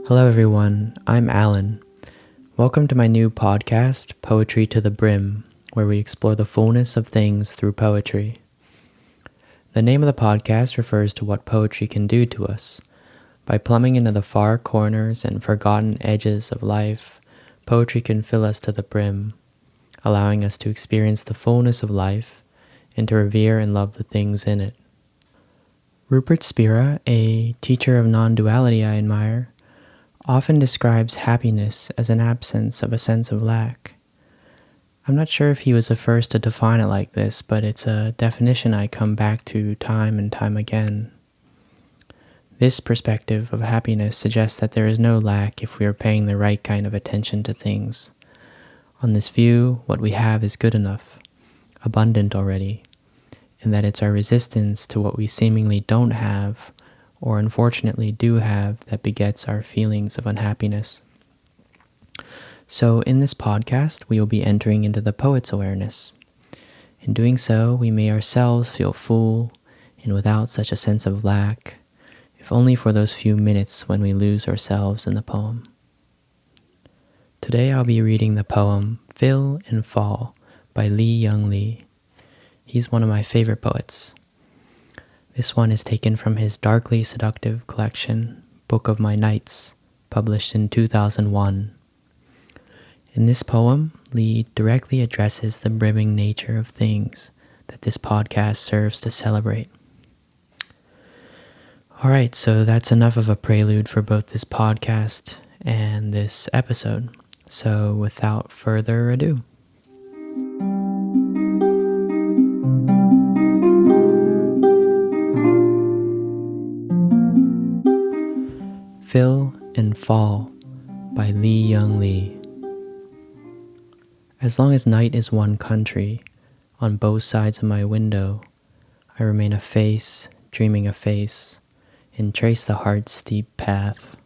Hello everyone, I'm Alan. Welcome to my new podcast, Poetry to the Brim, where we explore the fullness of things through poetry. The name of the podcast refers to what poetry can do to us. By plumbing into the far corners and forgotten edges of life, poetry can fill us to the brim, allowing us to experience the fullness of life and to revere and love the things in it. Rupert Spira, a teacher of non-duality I admire, often describes happiness as an absence of a sense of lack. I'm not sure if he was the first to define it like this, but it's a definition I come back to time and time again. This perspective of happiness suggests that there is no lack if we are paying the right kind of attention to things. On this view, what we have is good enough, abundant already, and that it's our resistance to what we seemingly don't have or unfortunately do have that begets our feelings of unhappiness. So in this podcast, we will be entering into the poet's awareness. In doing so, we may ourselves feel full and without such a sense of lack, if only for those few minutes when we lose ourselves in the poem. Today I'll be reading the poem Fill and Fall by Lee Young Lee. He's one of my favorite poets. This one is taken from his darkly seductive collection, Book of My Nights, published in 2001. In this poem, Lee directly addresses the brimming nature of things that this podcast serves to celebrate. Alright, so that's enough of a prelude for both this podcast and this episode. So without further ado. Fill and Fall by Lee Young Lee. As long as night is one country, on both sides of my window, I remain a face, dreaming a face, and trace the heart's steep path,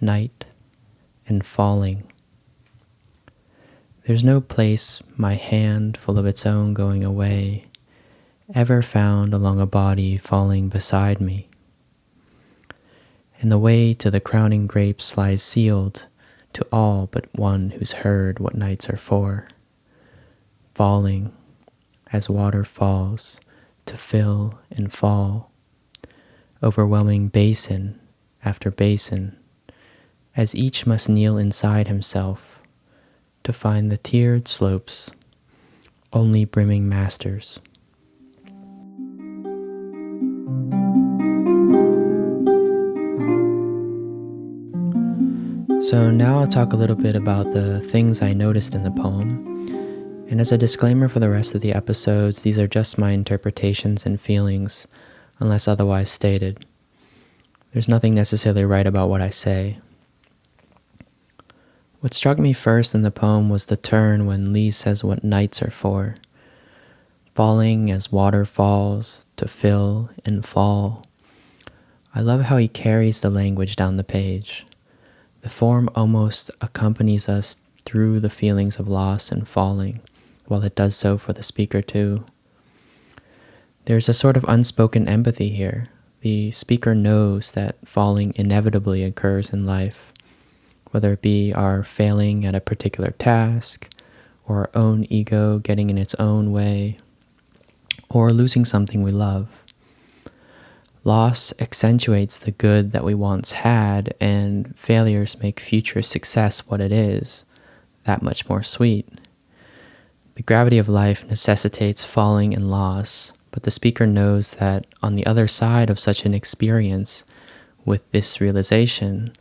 night and falling. There's no place my hand full of its own going away ever found along a body falling beside me. And the way to the crowning grapes lies sealed to all but one who's heard what nights are for, falling as water falls to fill and fall, overwhelming basin after basin, as each must kneel inside himself to find the tiered slopes, only brimming masters. So now I'll talk a little bit about the things I noticed in the poem. And as a disclaimer for the rest of the episodes, these are just my interpretations and feelings, unless otherwise stated. There's nothing necessarily right about what I say. What struck me first in the poem was the turn when Lee says what nights are for. Falling as water falls to fill and fall. I love how he carries the language down the page. The form almost accompanies us through the feelings of loss and falling, while it does so for the speaker too. There's a sort of unspoken empathy here. The speaker knows that falling inevitably occurs in life, whether it be our failing at a particular task, or our own ego getting in its own way, or losing something we love. Loss accentuates the good that we once had, and failures make future success what it is, that much more sweet. The gravity of life necessitates falling and loss, but the speaker knows that on the other side of such an experience, with this realization,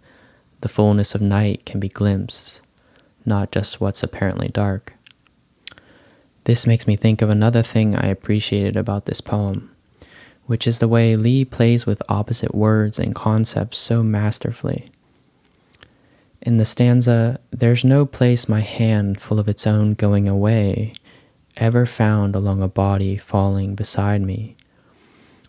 the fullness of night can be glimpsed, not just what's apparently dark. This makes me think of another thing I appreciated about this poem, which is the way Lee plays with opposite words and concepts so masterfully. In the stanza, "There's no place my hand full of its own going away ever found along a body falling beside me,"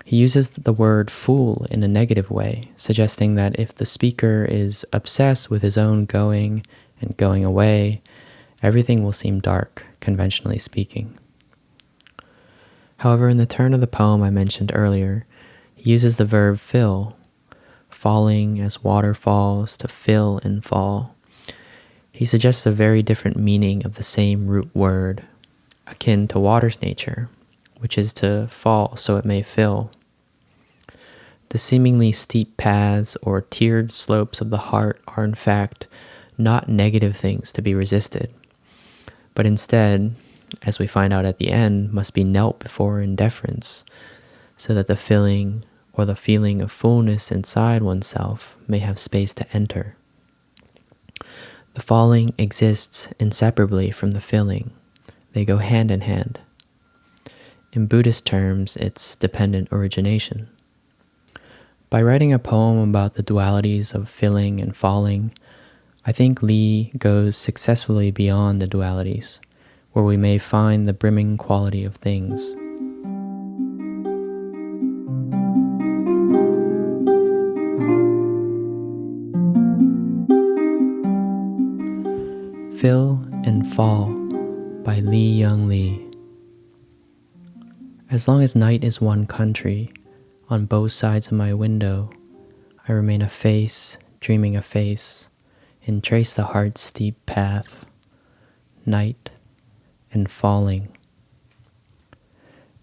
he uses the word fool in a negative way, suggesting that if the speaker is obsessed with his own going and going away, everything will seem dark, conventionally speaking. However, in the turn of the poem I mentioned earlier, he uses the verb fill, falling as water falls, to fill and fall. He suggests a very different meaning of the same root word, akin to water's nature, which is to fall so it may fill. The seemingly steep paths or tiered slopes of the heart are in fact not negative things to be resisted, but instead, as we find out at the end, must be knelt before in deference, so that the filling or the feeling of fullness inside oneself may have space to enter. The falling exists inseparably from the filling. They go hand in hand. In Buddhist terms, it's dependent origination. By writing a poem about the dualities of filling and falling, I think Lee goes successfully beyond the dualities, where we may find the brimming quality of things. Fill and Fall by Lee Young Lee. As long as night is one country, on both sides of my window, I remain a face, dreaming a face, and trace the heart's steep path, night and falling.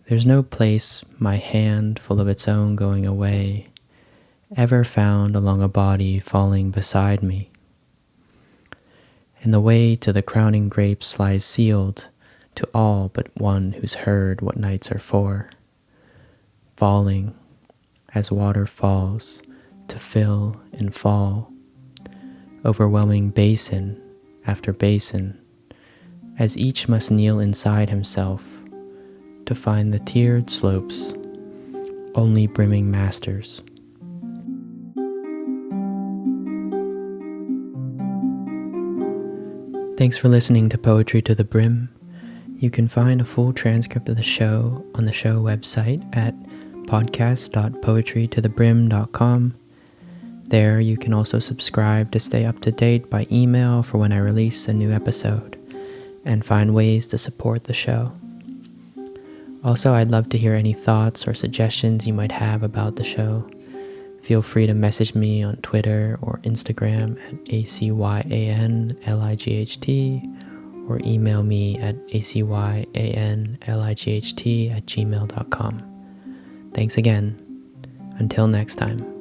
There's no place my hand, full of its own going away, ever found along a body falling beside me. And the way to the crowning grapes lies sealed to all but one who's heard what nights are for, falling as water falls to fill and fall, overwhelming basin after basin, as each must kneel inside himself to find the tiered slopes, only brimming masters. Thanks for listening to Poetry to the Brim. You can find a full transcript of the show on the show website at podcast.poetrytothebrim.com. There you can also subscribe to stay up to date by email for when I release a new episode, and find ways to support the show. Also, I'd love to hear any thoughts or suggestions you might have about the show. Feel free to message me on Twitter or Instagram at acyanlight, or email me at acyanlight@gmail.com. Thanks again. Until next time.